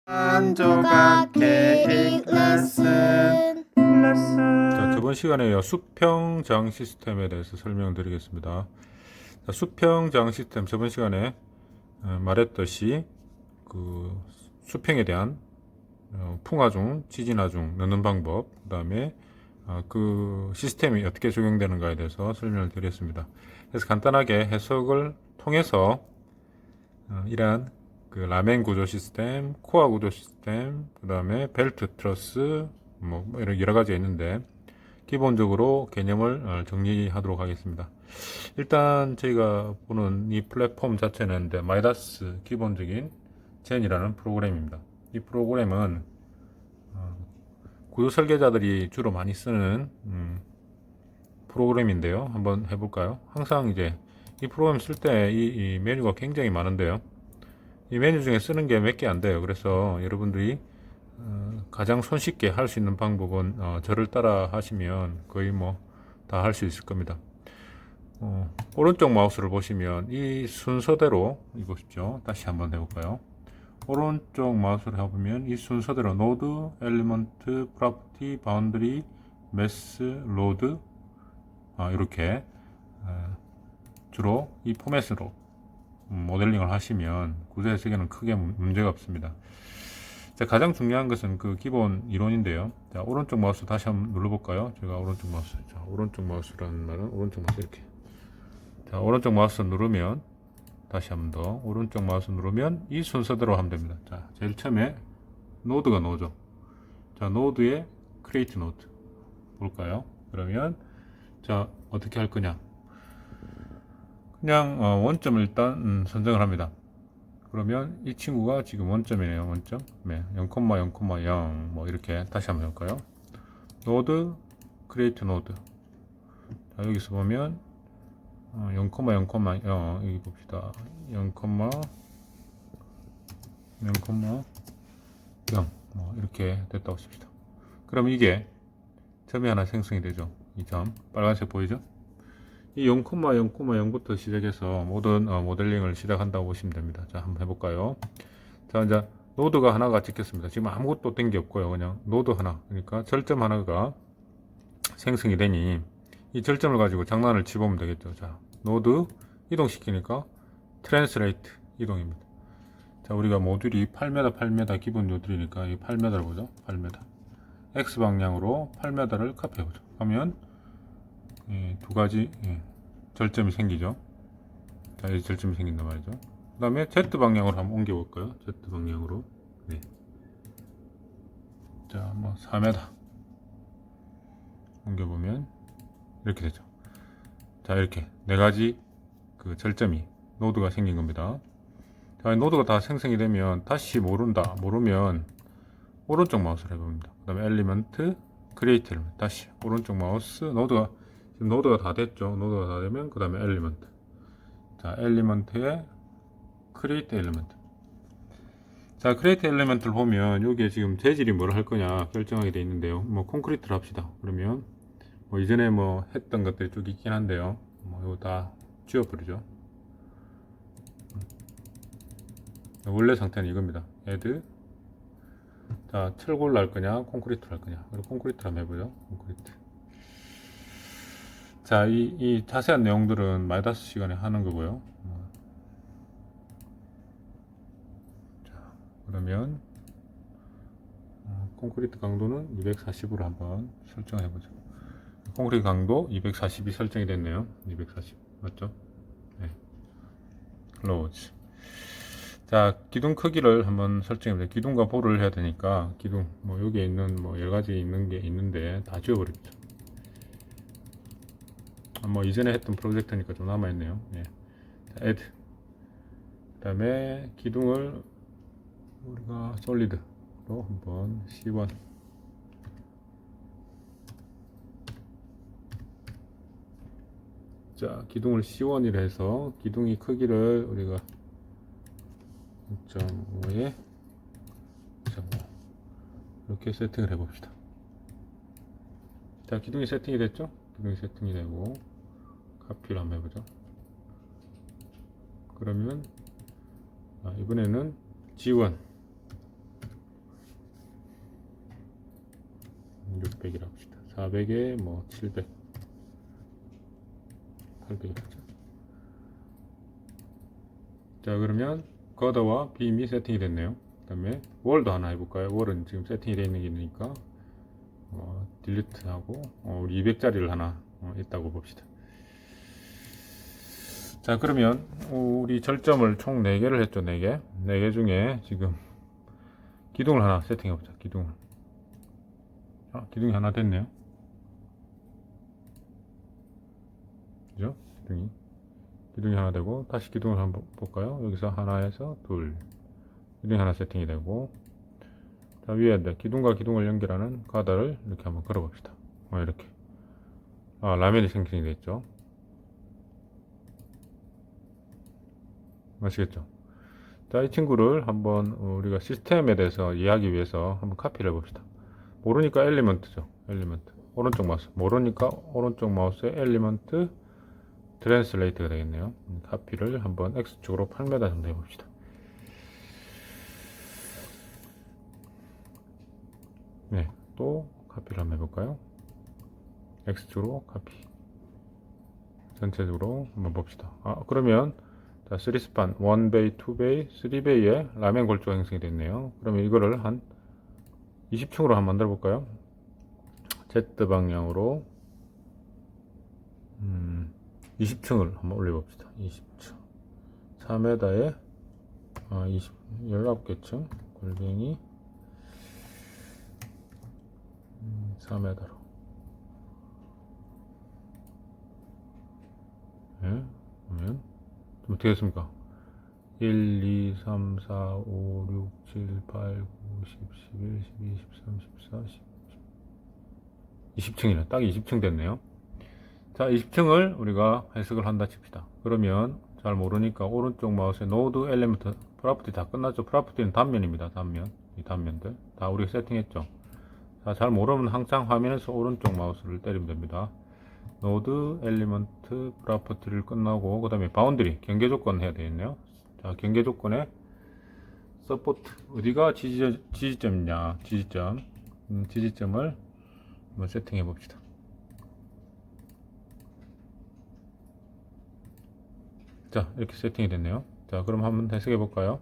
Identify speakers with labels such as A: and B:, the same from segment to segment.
A: 한 조각 계획 레슨.
B: 자, 저번 시간에 수평장 시스템에 대해서 설명드리겠습니다. 자, 수평장 시스템 저번 시간에 말했듯이 그 수평에 대한 풍화중, 지진화중 넣는 방법, 그 다음에 그 시스템이 어떻게 적용되는가에 대해서 설명을 드렸습니다. 그래서 간단하게 해석을 통해서 이러한 그 라멘 구조 시스템, 코어 구조 시스템, 그 다음에 벨트 트러스, 뭐 이런 여러 가지가 있는데 기본적으로 개념을 정리하도록 하겠습니다. 일단 저희가 보는 이 플랫폼 자체는 마이다스 기본적인 젠이라는 프로그램입니다. 이 프로그램은 구조 설계자들이 주로 많이 쓰는 프로그램인데요. 한번 해볼까요? 항상 이제 이 프로그램 쓸 때 이 메뉴가 굉장히 많은데요. 이 메뉴 중에 쓰는 게 몇 개 안 돼요. 그래서 여러분들이 가장 손쉽게 할 수 있는 방법은 저를 따라 하시면 거의 뭐 다 할 수 있을 겁니다. 오른쪽 마우스를 보시면 이 순서대로 이보십시오. 다시 한번 해볼까요? 오른쪽 마우스를 해보면 이 순서대로 노드, 엘리먼트, 프로퍼티, 바운더리, 메스, 로드 이렇게 주로 이 포맷으로 모델링을 하시면 구조 해석에는 크게 문제가 없습니다. 자, 가장 중요한 것은 그 기본 이론인데요. 자, 오른쪽 마우스 다시 한번 눌러볼까요? 제가 오른쪽 마우스, 자, 오른쪽 마우스라는 말은 오른쪽 마우스 이렇게. 자, 오른쪽 마우스 누르면 다시 한번 더 오른쪽 마우스 누르면 이 순서대로 하면 됩니다. 자, 제일 처음에 노드가 노죠. 자, 노드에 create node 볼까요? 그러면 자, 어떻게 할 거냐? 그냥 원점을 일단 선정을 합니다. 그러면 이 친구가 지금 원점이네요. 원점. 네, 0,0,0 뭐 이렇게 다시 한번 해볼까요? 노드, create node. 자, 여기서 보면 0,0,0 여기 봅시다. 0,0,0 뭐 이렇게 됐다고 칩시다. 그럼 이게 점이 하나 생성이 되죠. 이 점 빨간색 보이죠? 이 0,0,0부터 시작해서 모든 모델링을 시작한다고 보시면 됩니다. 자, 한번 해볼까요? 자, 이제 노드가 하나가 찍혔습니다. 지금 아무것도 된 게 없고요. 그냥 노드 하나, 그러니까 절점 하나가 생성이 되니 이 절점을 가지고 장난을 치보면 되겠죠. 자, 노드 이동시키니까 트랜스레이트 이동입니다. 자, 우리가 모듈이 8m, 8m 기본 모듈이니까 이 8m를 보죠. 8m. X 방향으로 8m를 카피해보죠. 하면 두 가지 절점이 생기죠. 자, 이 절점이 생긴단 말이죠. 그 다음에 Z 방향으로 한번 옮겨볼까요? Z 방향으로. 네. 자, 뭐 4m 옮겨보면 이렇게 되죠. 자, 이렇게 네 가지 그 절점이 노드가 생긴 겁니다. 자, 노드가 다 생성이 되면 다시 모르면 오른쪽 마우스를 해봅니다. 그 다음에 엘리먼트, 크리에이트 엘리먼트. 다시 오른쪽 마우스, 지금 노드가 다 됐죠. 노드가 다 되면 그 다음에 엘리먼트. 자, 엘리먼트에 크리에이트 엘리먼트. 자, 크리에이트 엘리먼트를 보면 여기에 지금 재질이 뭐를 할 거냐 결정하게 되어 있는데요. 뭐 콘크리트를 합시다. 그러면 뭐 이전에 뭐 했던 것들이 쭉 있긴 한데요. 뭐 이거 다 지워버리죠. 원래 상태는 이겁니다. add. 자, 철골로 할 거냐 콘크리트로 할 거냐. 그리고 콘크리트로 한번 해보죠. 콘크리트. 자, 이 자세한 내용들은 마이다스 시간에 하는 거고요. 자, 그러면 콘크리트 강도는 240으로 한번 설정해 보죠. 콘크리트 강도 240이 설정이 됐네요. 240 맞죠? 네. 클로즈. 자, 기둥 크기를 한번 설정해 보죠. 기둥과 볼을 해야 되니까 기둥 뭐 여기에 있는 뭐 여러 가지 있는 게 있는데 다 지워버립니다. 뭐 이전에 했던 프로젝트니까 좀 남아 있네요. 예. 자, add. 그다음에 기둥을 우리가 솔리드로 한번 C1. 자, 기둥을 C1이라 해서 기둥이 크기를 우리가 0.5에 0.5 이렇게 세팅을 해 봅시다. 자, 기둥이 세팅이 됐죠? 기둥이 세팅이 되고 카피를 한번 해보죠. 그러면 이번에는 G1 400이라고 합시다. 400에 뭐 700, 800이라죠. 자, 그러면 거더와 빔이 세팅이 됐네요. 그 다음에 월도 하나 해볼까요? 월은 지금 세팅이 되어 있는 게 있으니까 딜리트하고 우리 200짜리를 하나 있다고 봅시다. 자, 그러면 우리 절점을 총 4개를 했죠. 4개. 4개 중에 지금 기둥을 하나 세팅해보자. 기둥을. 기둥이 하나 됐네요. 그죠? 기둥이 하나 되고, 다시 기둥을 한번 볼까요? 여기서 하나에서 둘. 기둥이 하나 세팅이 되고, 자, 위에 기둥과 기둥을 연결하는 가다를 이렇게 한번 걸어봅시다. 이렇게. 라면이 생성이 됐죠. 아시겠죠? 자, 이 친구를 한번 우리가 시스템에 대해서 이해하기 위해서 한번 카피를 해봅시다. 모르니까 엘리먼트죠. 엘리먼트. 오른쪽 마우스. 모르니까 오른쪽 마우스에 엘리먼트 트랜슬레이트가 되겠네요. 카피를 한번 X축으로 8m 정도 해봅시다. 네, 또 카피를 한번 해볼까요? X축으로 카피. 전체적으로 한번 봅시다. 그러면 자, 3스판, 1베이, 2베이, 3베이에 라멘 골조가 형성이 됐네요. 그러면 이거를 한 20층으로 한번 만들어 볼까요? Z 방향으로 20층을 한번 올려봅시다. 20층 4m에 19개 층 골뱅이 4m로 네, 그러면 좀 어떻게 됐습니까? 1, 2, 3, 4, 5, 6, 7, 8, 9, 10, 11, 12, 13, 14, 20층이네. 딱 20층 됐네요. 자, 20층을 우리가 해석을 한다 칩시다. 그러면 잘 모르니까 오른쪽 마우스에 노드 엘리먼트 프로퍼티 다 끝났죠. 프로퍼티는 단면입니다. 단면. 이 단면들 다 우리가 세팅했죠. 자, 잘 모르면 항상 화면에서 오른쪽 마우스를 때리면 됩니다. 노드 엘리먼트 프로퍼티를 끝나고 그 다음에 바운드리 경계 조건 해야 되겠네요. 자, 경계 조건에 서포트 어디가 지지점이냐 지지점을 한번 세팅해 봅시다. 자, 이렇게 세팅이 됐네요. 자, 그럼 한번 해석해 볼까요?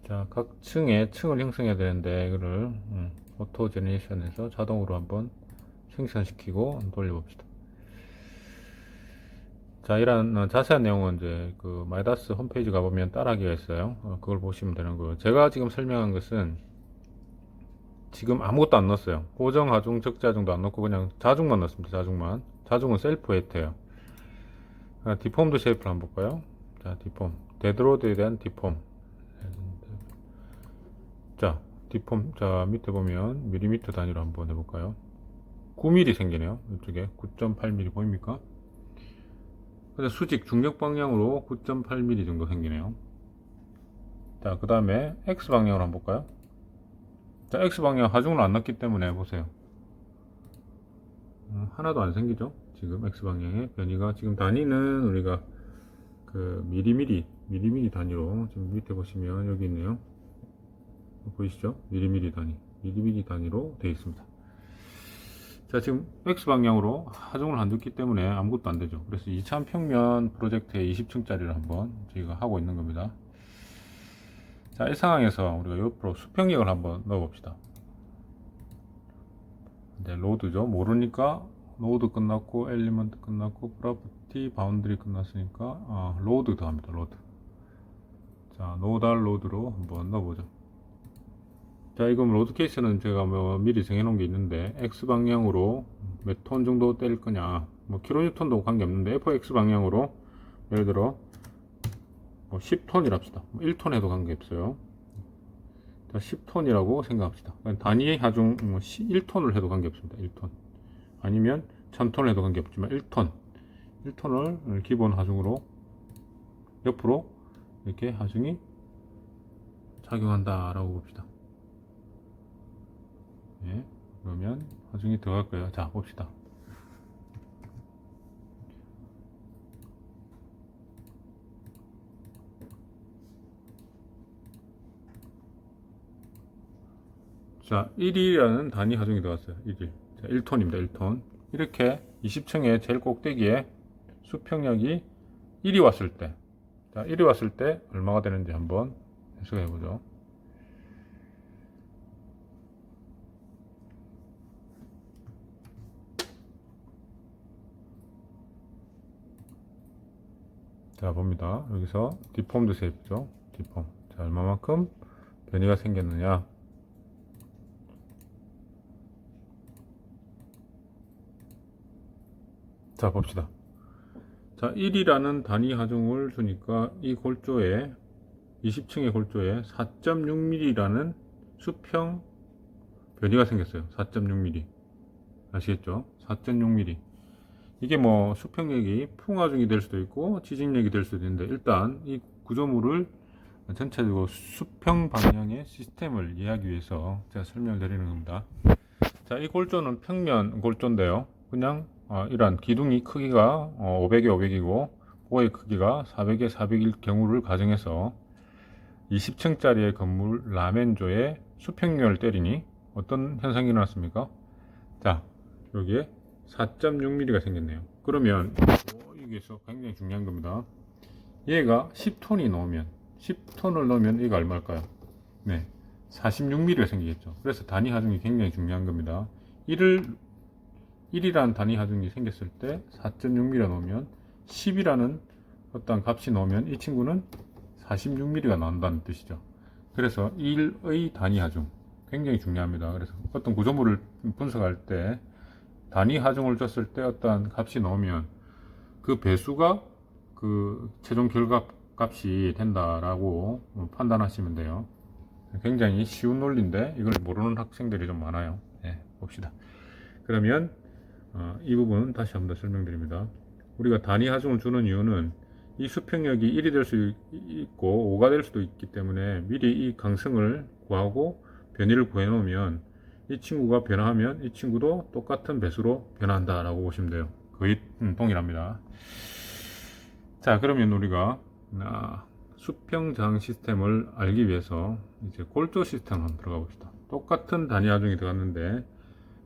B: 자, 각 층에 층을 형성해야 되는데 이거를 오토 제네레이션에서 자동으로 한번 생성시키고 돌려봅시다. 자, 이런 자세한 내용은 이제 그 마이다스 홈페이지 가보면 따라하기가 있어요. 그걸 보시면 되는 거예요. 제가 지금 설명한 것은 지금 아무것도 안 넣었어요. 고정, 하중, 적자중도 안 넣고 그냥 자중만 넣었습니다. 자중만. 자중은 셀프 웨이트예요. 디폼도 쉐이프를 한번 볼까요? 자, 디폼. 데드로드에 대한 디폼. 자, 디폼. 자, 밑에 보면 밀리미터 단위로 한번 해볼까요? 9mm 생기네요. 이쪽에 9.8mm 보입니까? 근데 수직 중력 방향으로 9.8mm 정도 생기네요. 자, 그 다음에 X 방향으로 한번 볼까요? 자, X 방향 하중을 안 넣었기 때문에 보세요. 하나도 안 생기죠? 지금 X 방향의 변이가 지금 단위는 우리가 그 미리미리 단위로 지금 밑에 보시면 여기 있네요. 보이시죠? 미리미리 단위로 되어 있습니다. 자, 지금 X 방향으로 하중을 안 뒀기 때문에 아무것도 안 되죠. 그래서 2차 평면 프로젝트의 20층짜리를 한번 저희가 하고 있는 겁니다. 자, 이 상황에서 우리가 옆으로 수평력을 한번 넣어 봅시다. 이제 로드죠. 모르니까 로드 끝났고 엘리먼트 끝났고 프로퍼티 바운드리 끝났으니까 로드 더합니다. 로드. 자, 노달 로드로 한번 넣어보죠. 자, 이건 로드 케이스는 제가 뭐 미리 정해 놓은 게 있는데 X 방향으로 몇 톤 정도 때릴 거냐, 뭐 킬로뉴턴도 관계 없는데 FX 방향으로 예를 들어 뭐 10톤이랍시다. 1톤 해도 관계 없어요. 자, 10톤이라고 생각합시다. 단위 하중 1톤을 해도 관계 없습니다. 1톤 아니면 1000톤을 해도 관계 없지만 1톤 1톤을 기본 하중으로 옆으로 이렇게 하중이 작용한다 라고 봅시다. 예, 그러면 하중이 들어갈 거예요. 자, 봅시다. 자, 1이라는 단위 하중이 들어갔어요. 1일. 자, 1톤입니다. 1톤. 이렇게 20층의 제일 꼭대기에 수평력이 1이 왔을 때, 자, 1이 왔을 때 얼마가 되는지 한번 해석해 보죠. 자, 봅니다. 여기서 디폼드 쉐입이죠. 디폼. 자, 얼마만큼 변이가 생겼느냐. 자, 봅시다. 자, 1이라는 단위 하중을 주니까 이 골조에 20층의 골조에 4.6mm라는 수평 변이가 생겼어요. 4.6mm. 아시겠죠? 4.6mm. 이게 뭐 수평력이 풍하중이 될 수도 있고 지진력이 될 수도 있는데, 일단 이 구조물을 전체적으로 수평 방향의 시스템을 이해하기 위해서 제가 설명을 드리는 겁니다. 자, 이 골조는 평면 골조인데요. 그냥 이러한 기둥이 크기가 500에 500이고 보의 크기가 400에 400일 경우를 가정해서 20층짜리의 건물 라멘조에 수평력을 때리니 어떤 현상이 일어났습니까? 자, 여기에 4.6mm가 생겼네요. 그러면 여기에서 굉장히 중요한 겁니다. 얘가 10톤이 넣으면 10톤을 넣으면 얘가 얼마일까요? 네, 46mm가 생기겠죠. 그래서 단위 하중이 굉장히 중요한 겁니다. 1이라는 단위 하중이 생겼을 때 4.6mm 넣으면 10이라는 어떤 값이 넣으면 이 친구는 46mm가 나온다는 뜻이죠. 그래서 1의 단위 하중 굉장히 중요합니다. 그래서 어떤 구조물을 분석할 때 단위 하중을 줬을 때 어떤 값이 나오면 그 배수가 그 최종 결과 값이 된다라고 판단하시면 돼요. 굉장히 쉬운 논리인데 이걸 모르는 학생들이 좀 많아요. 네, 봅시다. 그러면 이 부분 다시 한번 더 설명드립니다. 우리가 단위 하중을 주는 이유는 이 수평력이 1이 될 수 있고 5가 될 수도 있기 때문에 미리 이 강성을 구하고 변이를 구해 놓으면 이 친구가 변화하면 이 친구도 똑같은 배수로 변한다 라고 보시면 돼요. 거의 동일합니다. 자, 그러면 우리가 수평 저항 시스템을 알기 위해서 이제 골조 시스템 한번 들어가 봅시다. 똑같은 단위 하중이 들어갔는데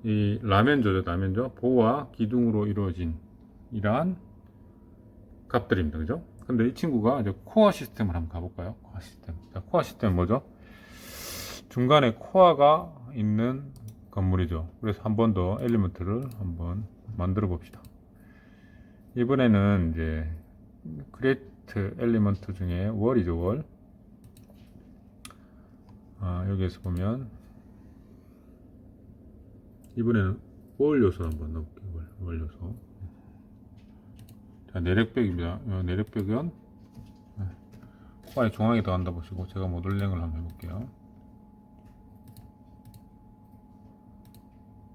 B: 이 라멘조죠. 라멘조 보와 기둥으로 이루어진 이러한 값들입니다. 그죠? 근데 이 친구가 이제 코어 시스템을 한번 가볼까요? 코어 시스템. 자, 코어 시스템 뭐죠? 중간에 코어가 있는 건물이죠. 그래서 한 번 더 엘리먼트를 한번 만들어 봅시다. 이번에는 이제 크리에이트 엘리먼트 중에 월이죠. 월. 여기에서 보면 이번에는 월 요소를 한번 넣어볼게요. 월 요소. 자, 내력벽입니다. 내력벽은 코어에 중앙에 들어간다 보시고 제가 모델링을 한번 해볼게요.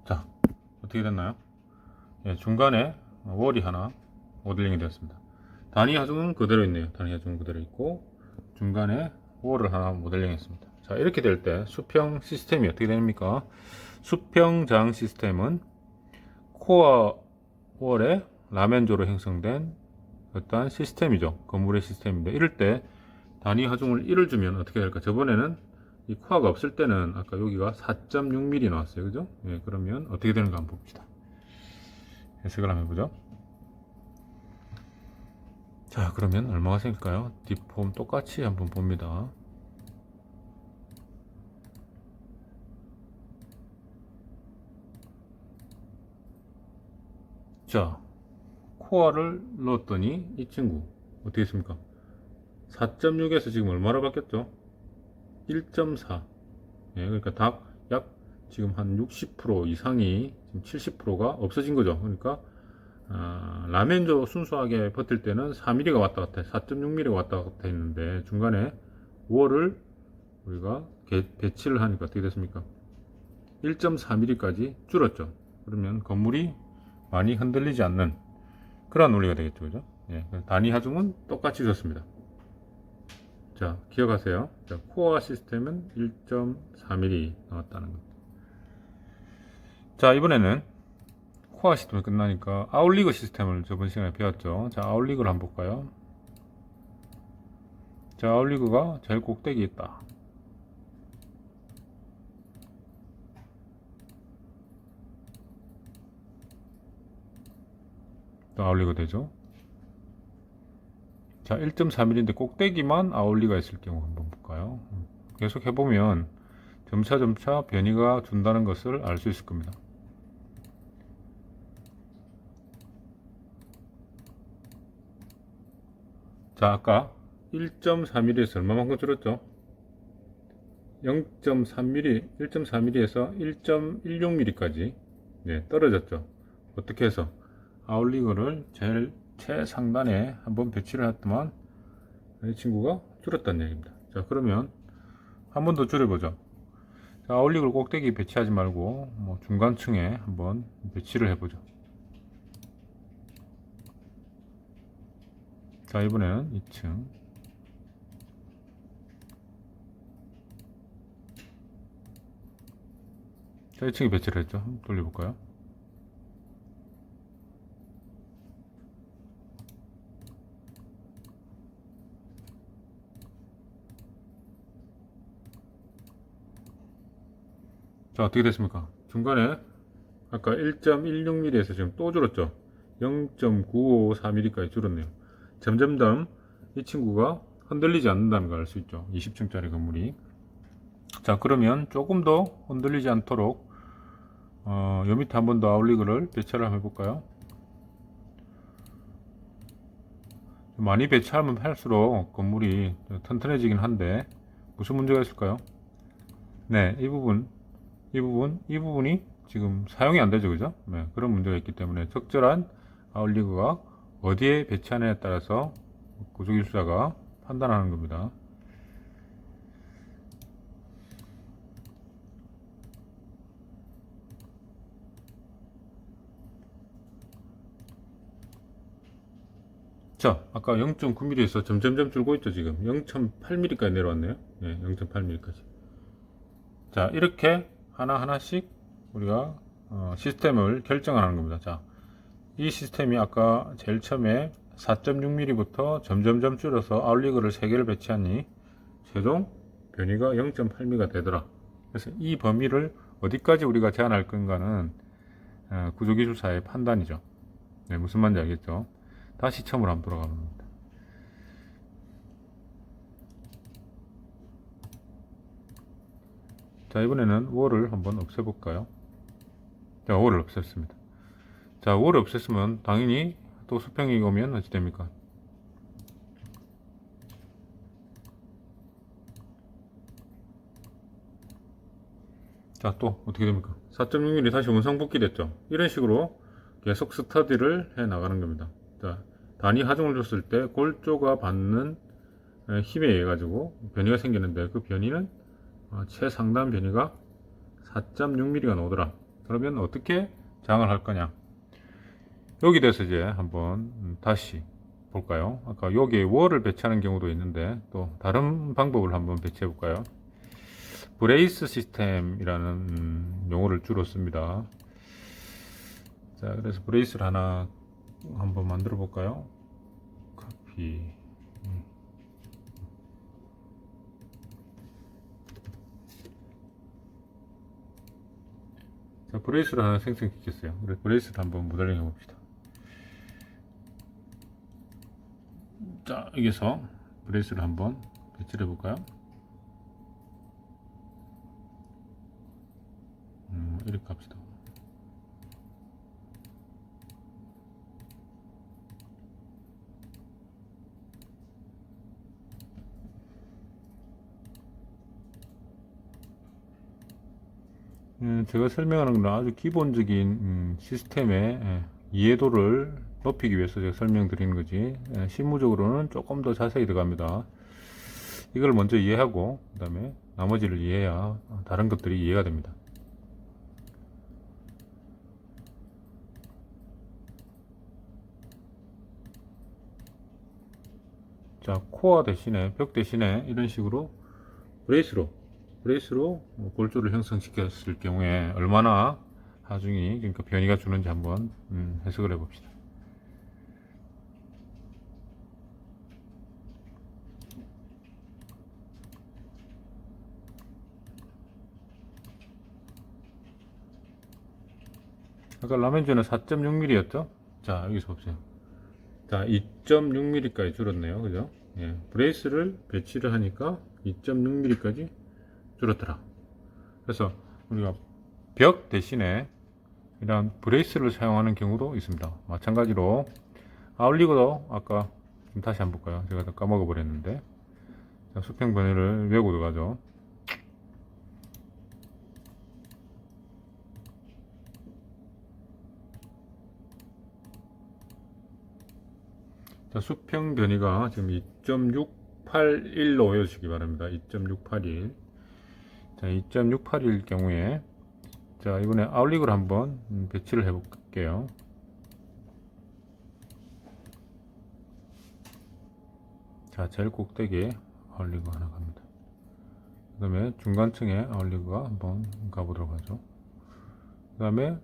B: 자, 어떻게 됐나요? 예, 중간에 월이 하나 모델링이 되었습니다. 단위 하중은 그대로 있네요. 단위 하중은 그대로 있고 중간에 월을 하나 모델링 했습니다. 자, 이렇게 될 때 수평 시스템이 어떻게 됩니까? 수평 저항 시스템은 코어 월에 라멘조로 형성된 어떠한 시스템이죠. 건물의 시스템인데, 이럴 때 단위 하중을 1을 주면 어떻게 될까? 저번에는 이 코어가 없을 때는 아까 여기가 4.6mm 나왔어요. 그죠? 예, 그러면 어떻게 되는가 한번 봅시다. 해석을 한번 해보죠. 자, 그러면 얼마가 생길까요? 디폼 똑같이 한번 봅니다. 자, 코어를 넣었더니 이 친구 어떻게 했습니까? 4.6에서 지금 얼마로 바뀌었죠? 1.4. 예, 그러니까 약 지금 한 60% 이상이 지금 70%가 없어진 거죠. 그러니까 라멘조 순수하게 버틸 때는 4mm가 왔다 갔다 4.6mm가 왔다 갔다 했는데 중간에 월을 우리가 배치를 하니까 어떻게 됐습니까? 1.4mm까지 줄었죠. 그러면 건물이 많이 흔들리지 않는 그런 논리가 되겠죠, 그죠? 예, 단위 하중은 똑같이 줬습니다. 자, 기억하세요. 자, 코어 시스템은 1.4mm 나왔다는 것. 자, 이번에는 코어 시스템이 끝나니까 아웃리그 시스템을 저번 시간에 배웠죠. 자, 아웃리그를 한번 볼까요? 자, 아웃리그가 제일 꼭대기에 있다. 또 아웃리그 되죠. 자, 1.4mm인데 꼭대기만 아웃리가 있을 경우 한번 볼까요? 계속 해보면 점차 변이가 준다는 것을 알 수 있을 겁니다. 자, 아까 1.4mm에서 얼마만큼 줄었죠? 0.3mm, 1.4mm에서 1.16mm까지 떨어졌죠. 어떻게 해서 아웃리그를 제일 최상단에 한번 배치를 했더만 이 친구가 줄었다는 얘기입니다. 자, 그러면 한 번 더 줄여보죠. 자, 아웃리그를 꼭대기 배치하지 말고 뭐 중간층에 한번 배치를 해보죠. 자, 이번에는 2층. 자, 2층에 배치를 했죠. 한번 돌려볼까요? 자, 어떻게 됐습니까? 중간에 아까 1.16mm에서 지금 또 줄었죠. 0.954mm까지 줄었네요. 점점점 이 친구가 흔들리지 않는다는 걸 알 수 있죠. 20층짜리 건물이. 자, 그러면 조금 더 흔들리지 않도록 요 밑에 한 번 더 아웃리그를 배치를 한번 해볼까요? 많이 배치하면 할수록 건물이 튼튼해지긴 한데 무슨 문제가 있을까요? 네, 이 부분이 지금 사용이 안 되죠, 그죠? 네, 그런 문제가 있기 때문에 적절한 아웃리그가 어디에 배치하느냐에 따라서 구조기술사가 판단하는 겁니다. 자, 아까 0.9mm에서 점점점 줄고 있죠, 지금. 0.8mm까지 내려왔네요. 네, 0.8mm까지. 자, 이렇게 하나하나씩 우리가 시스템을 결정하는 겁니다. 자, 이 시스템이 아까 제일 처음에 4.6mm부터 점점점 줄여서 아웃리그를 3개를 배치하니 최종 변이가 0.8mm가 되더라. 그래서 이 범위를 어디까지 우리가 제한할 건가는 구조기술사의 판단이죠. 네, 무슨 말인지 알겠죠? 다시 처음으로 한번 돌아가는 겁니다. 자, 이번에는 월을 한번 없애볼까요? 자, 월을 없앴습니다. 자, 월을 없앴으면 당연히 또 수평이 오면 어찌 됩니까? 자, 또 어떻게 됩니까? 4.6mm 다시 원상복귀 됐죠. 이런 식으로 계속 스터디를 해 나가는 겁니다. 자, 단위 하중을 줬을 때 골조가 받는 힘에 의해 가지고 변이가 생기는데 그 변이는 최상단 변이가 4.6mm가 나오더라. 그러면 어떻게 장을 할 거냐? 여기 대해서 이제 한번 다시 볼까요? 아까 여기에 월을 배치하는 경우도 있는데 또 다른 방법을 한번 배치해 볼까요? 브레이스 시스템이라는 용어를 주로 씁니다. 자, 그래서 브레이스를 하나 한번 만들어 볼까요? 카피. 자, 브레이스를 하나 생성시켰어요. 그래서 브레이스를 한번 모델링 해봅시다. 자, 여기서 브레이스를 한번 배치를 해볼까요? 이렇게 합시다. 제가 설명하는 건 아주 기본적인 시스템의 이해도를 높이기 위해서 제가 설명드리는 거지, 실무적으로는 조금 더 자세히 들어갑니다. 이걸 먼저 이해하고 그 다음에 나머지를 이해해야 다른 것들이 이해가 됩니다. 자, 코어 대신에, 벽 대신에 이런 식으로 브레이스로 골조를 형성시켰을 경우에 얼마나 하중이, 그러니까 변이가 주는지 한번 해석을 해봅시다. 아까 라멘즈는 4.6mm였죠? 자, 여기서 보세요. 자, 2.6mm까지 줄었네요. 그죠? 예, 브레이스를 배치를 하니까 2.6mm까지 줄었더라. 그래서 우리가 벽 대신에 이런 브레이스를 사용하는 경우도 있습니다. 마찬가지로 아울리고도 아까 다시 한번 볼까요? 제가 다 까먹어 버렸는데. 자, 수평 변이를 외우고 들어가죠. 자, 수평 변이가 지금 2.681로 외우시기 바랍니다. 2.681. 자, 2.681일 경우에, 자, 이번에 아울릭을 한번 배치를 해 볼게요. 자, 제일 꼭대기에 아울리그 하나 갑니다. 그 다음에 중간층에 아울리그가 한번 가보도록 하죠. 그 다음에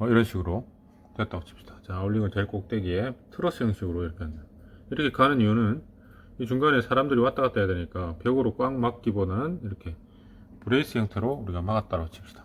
B: 이런 식으로 됐다고 칩시다. 자, 아울링은 제일 꼭대기에 트러스 형식으로 이렇게 한다. 이렇게 가는 이유는 이 중간에 사람들이 왔다 갔다 해야 되니까 벽으로 꽉 막기보다는 이렇게 브레이스 형태로 우리가 막았다고 칩시다.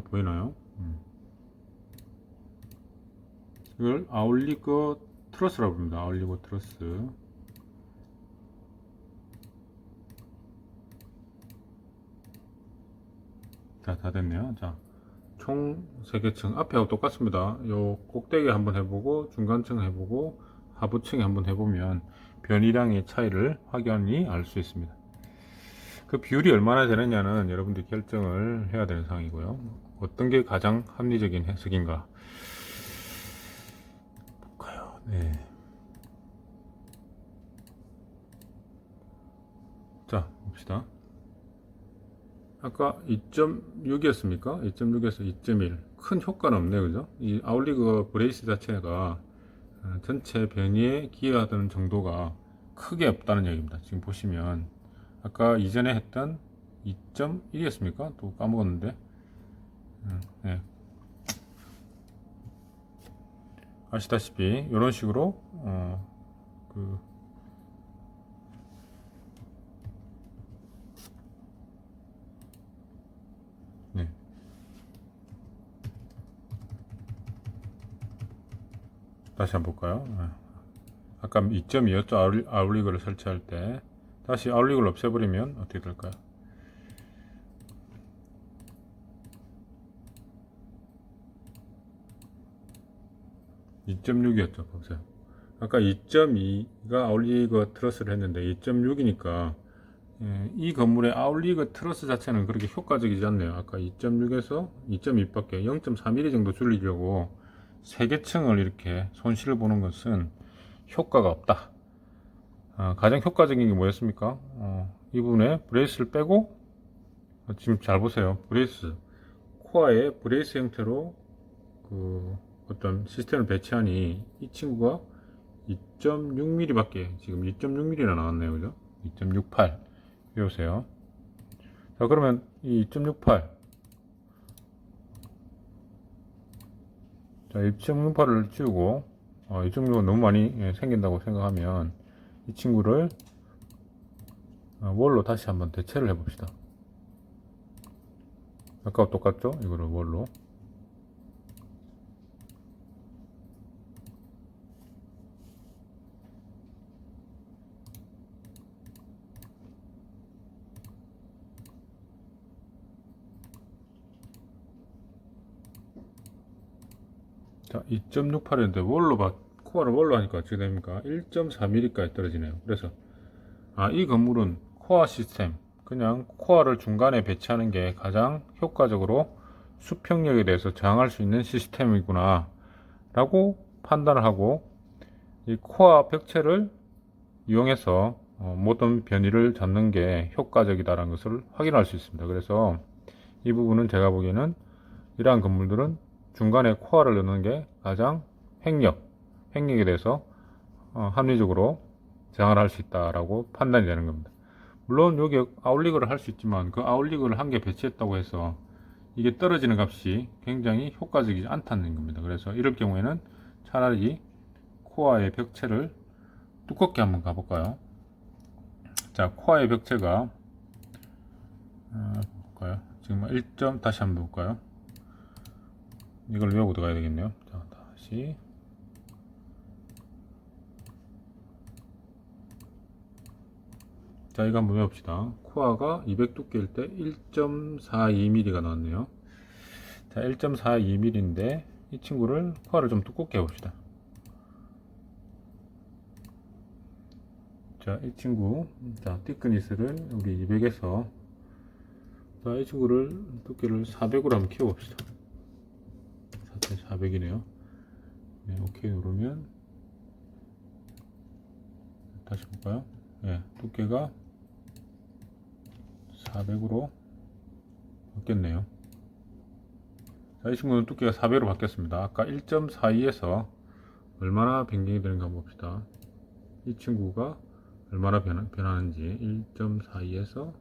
B: 보이나요? 이걸 아울리거 트러스라고 부릅니다. 아울리거 트러스. 자, 다 됐네요. 자, 총 3개 층 앞에하고 똑같습니다. 요 꼭대기 한번 해보고 중간층 해보고 하부층에 한번 해보면 변이량의 차이를 확연히 알 수 있습니다. 그 비율이 얼마나 되느냐는 여러분들이 결정을 해야 되는 상황이고요. 어떤 게 가장 합리적인 해석인가 볼까요? 네. 자, 봅시다. 아까 2.6이었습니까? 2.6에서 2.1. 큰 효과는 없네요. 그죠? 이 아울리그 브레이스 자체가 전체 변이에 기여하는 정도가 크게 없다는 얘기입니다. 지금 보시면 아까 이전에 했던 2.1이었습니까? 또 까먹었는데. 네. 아시다시피 이런 식으로 네. 다시 한번 볼까요? 아까 2.2였죠. 아울리그를 설치할 때. 다시 아울리그를 없애버리면 어떻게 될까요? (2.6이었죠) 보세요. 아까 2.2가 아울리그 트러스를 했는데 2.6이니까 이 건물의 아울리그 트러스 자체는 그렇게 효과적이지 않네요. 아까 2.6에서 2.2밖에 0.3mm 정도 줄이려고 3개 층을 이렇게 손실을 보는 것은 효과가 없다. 가장 효과적인 게 뭐였습니까? 이 부분에 브레이스를 빼고, 지금 잘 보세요. 브레이스, 코어에 브레이스 형태로 어떤 시스템을 배치하니 이 친구가 2.6mm 밖에, 지금 2.6mm나 나왔네요. 그죠? 2.68 외우세요. 자, 그러면 이 2.68, 자, 2.68을 치우고 2.6은 너무 많이 생긴다고 생각하면 이 친구를 월로 다시 한번 대체를 해 봅시다. 아까와 똑같죠? 이거를 월로. 자, 2.68인데 코어를 월로 하니까 어떻게 됩니까? 1.4mm까지 떨어지네요. 그래서 이 건물은 코어 시스템, 그냥 코어를 중간에 배치하는 게 가장 효과적으로 수평력에 대해서 저항할 수 있는 시스템이구나 라고 판단을 하고 이 코어 벽체를 이용해서 모든 변이를 잡는 게 효과적이다라는 것을 확인할 수 있습니다. 그래서 이 부분은 제가 보기에는 이러한 건물들은 중간에 코어를 넣는 게 가장 핵력에 대해서 합리적으로 저항을 할 수 있다라고 판단이 되는 겁니다. 물론 여기 아웃리그를 할 수 있지만 그 아웃리그를 한 개 배치했다고 해서 이게 떨어지는 값이 굉장히 효과적이지 않다는 겁니다. 그래서 이럴 경우에는 차라리 코어의 벽체를 두껍게 한번 가볼까요? 자, 코어의 벽체가 볼까요? 지금 1점 다시 한번 볼까요? 이걸 외우고 들어가야 되겠네요. 자, 다시 자, 이거 한번 외웁시다. 코어가 200 두께일 때 1.42mm가 나왔네요. 자, 1.42mm인데 이 친구를 코어를 좀 두껍게 해봅시다. 자, 이 친구, 자, 티크니스를 우리 200에서 자, 이 친구를 두께를 400으로 한번 키워봅시다. 400이네요. 네, 오케이 누르면 다시 볼까요? 네, 두께가 400으로 바뀌었네요. 자, 이 친구는 두께가 400으로 바뀌었습니다. 아까 1.42에서 얼마나 변경이 되는가 한번 봅시다. 이 친구가 얼마나 변하는지 1.42에서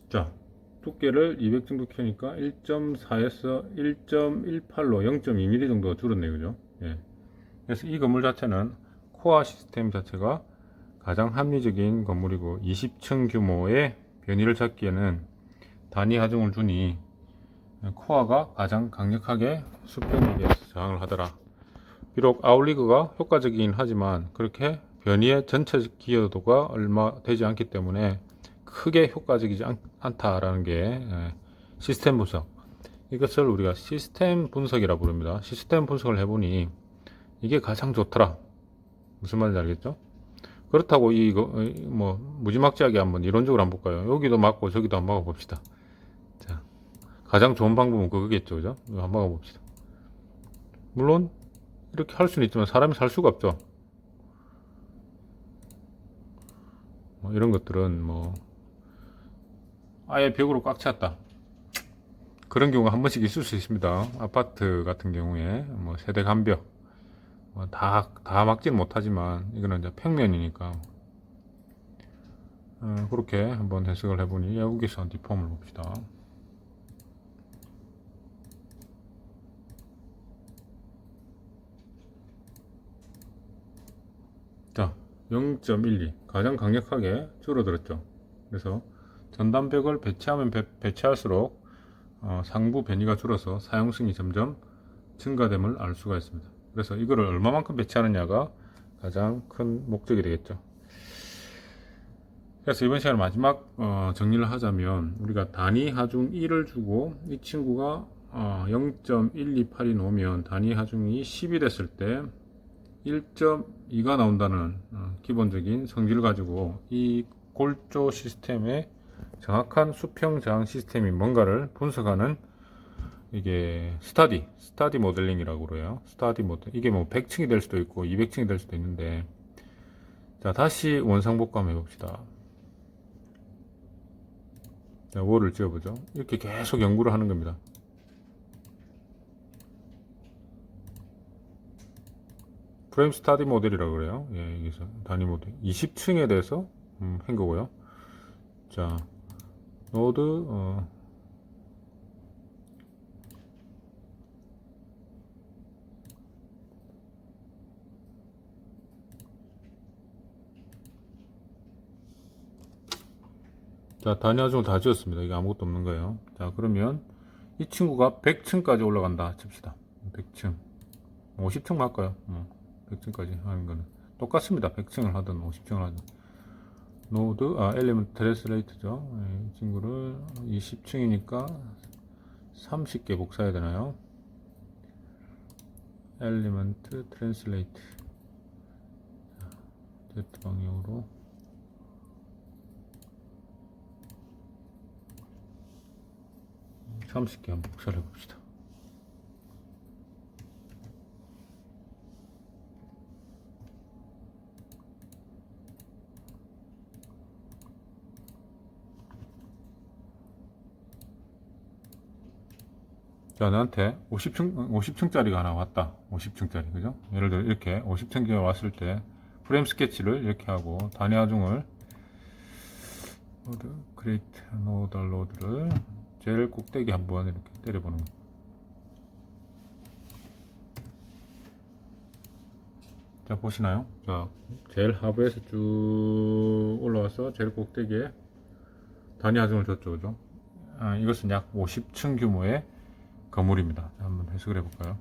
B: 자, 두께를 200 정도 키우니까 1.4에서 1.18로 0.2mm 정도가 줄었네요. 그죠? 예. 그래서 이 건물 자체는 코어 시스템 자체가 가장 합리적인 건물이고 20층 규모의 변이를 찾기에는 단위 하중을 주니 코어가 가장 강력하게 수평력에 저항을 하더라. 비록 아웃리그가 효과적이긴 하지만 그렇게 변이의 전체적 기여도가 얼마 되지 않기 때문에 크게 효과적이지 않다라는 게 시스템 분석. 이것을 우리가 시스템 분석이라 부릅니다. 시스템 분석을 해보니 이게 가장 좋더라. 무슨 말인지 알겠죠? 그렇다고 이거 뭐 무지막지하게 한번 이론적으로 한번 볼까요? 여기도 맞고 저기도 한번 막아봅시다. 자, 가장 좋은 방법은 그거겠죠, 그죠? 이거 한번 막아봅시다. 물론 이렇게 할 수는 있지만 사람이 살 수가 없죠. 뭐 이런 것들은 뭐 아예 벽으로 꽉 찼다. 그런 경우가 한 번씩 있을 수 있습니다. 아파트 같은 경우에 뭐 세대 간벽 뭐 다 막지는 못하지만 이거는 이제 평면이니까 그렇게 한번 해석을 해보니 여기서 디폼을 봅시다. 자, 0.12 가장 강력하게 줄어들었죠. 그래서 전담벽을 배치하면 배치할수록 상부 변이가 줄어서 사용성이 점점 증가됨을 알 수가 있습니다. 그래서 이거를 얼마만큼 배치하느냐가 가장 큰 목적이 되겠죠. 그래서 이번 시간에 마지막 정리를 하자면 우리가 단위 하중 1을 주고 이 친구가 0.128이 나오면 단위 하중이 10이 됐을 때 1.2가 나온다는 기본적인 성질을 가지고 이 골조 시스템의 정확한 수평 저항 시스템이 뭔가를 분석하는 이게 스타디 모델링이라고 그래요. 스타디 모델. 이게 뭐 100층이 될 수도 있고 200층이 될 수도 있는데 자, 다시 원상복구 한번 해봅시다. 자, 월을 지어보죠. 이렇게 계속 연구를 하는 겁니다. 프레임 스타디 모델이라고 그래요. 예, 여기서 단위 모델 20층에 대해서 한 거고요. 자, 노드 자, 단위 하중을 다 지었습니다. 이게 아무것도 없는 거예요. 자, 그러면 이 친구가 100층까지 올라간다 칩시다. 100층 50층 할까요? 100층까지 하는 거는 똑같습니다. 100층을 하든 50층을 하든 노드 엘리먼트 트랜스레이트죠. 이 친구를 20층이니까 30개 복사해야 되나요? 엘리먼트 트랜슬레이트 Z 방향으로 처음 쉽게 한번 복사를 해봅시다. 자, 나한테 50층짜리가 하나 왔다. 50층짜리, 그죠? 예를 들어 이렇게 50층짜리 왔을 때 프레임 스케치를 이렇게 하고 단위 하중을 로드, 크리에이트 노드 로드를 제일 꼭대기 한번 이렇게 때려보는 거예요. 자, 보시나요? 자, 제일 하부에서 쭉 올라와서 제일 꼭대기에 단위 하중을 줬죠, 그죠? 이것은 약 50층 규모의 건물입니다. 자, 한번 해석을 해볼까요?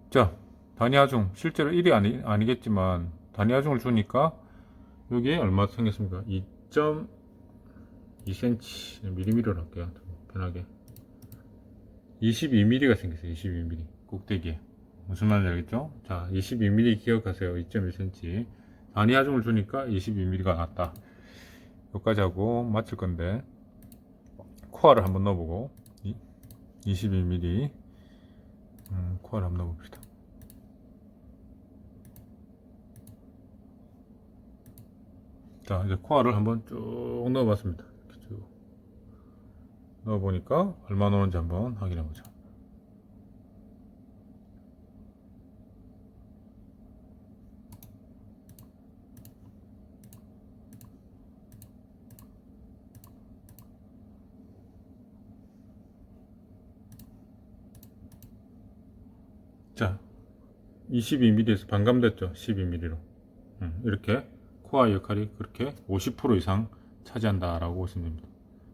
B: 자, 단위 하중 실제로 1이 아니겠지만 단위 하중을 주니까 여기에 얼마 생겼습니까? 2.2cm mm로 할게요. 편하게 22mm가 생겼어요. 22mm 꼭대기에 무슨 말인지 알겠죠? 자, 22mm 기억하세요. 2.1cm 단위 하중을 주니까 22mm가 났다. 여기까지 하고 마칠 건데 코어를 한번 넣어보고 22mm 코어를 한번 넣어봅시다. 자, 이제 코어를 한번 쭉 넣어봤습니다. 이렇게 쭉 넣어보니까 얼마 나오는지 한번 확인해보자. 자, 22mm에서 반감됐죠. 12mm로. 이렇게 코어 역할이 그렇게 50% 이상 차지한다라고 보시면 됩니다.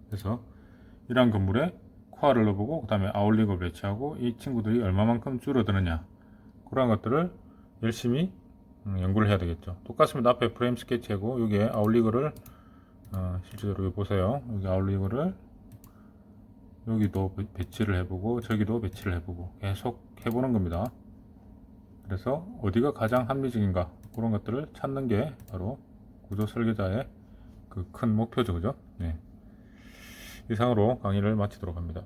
B: 그래서 이러한 건물에 코어를 넣어보고 그 다음에 아웃릭을 배치하고 이 친구들이 얼마만큼 줄어드느냐 그런 것들을 열심히 연구를 해야 되겠죠. 똑같습니다. 앞에 프레임 스케치하고 여기에 아웃리그를 실제로 여기 보세요. 여기 아웃리그를 여기도 배치를 해보고 저기도 배치를 해보고 계속 해보는 겁니다. 그래서 어디가 가장 합리적인가 그런 것들을 찾는 게 바로 구조 설계자의 그 큰 목표죠, 그죠? 네. 이상으로 강의를 마치도록 합니다.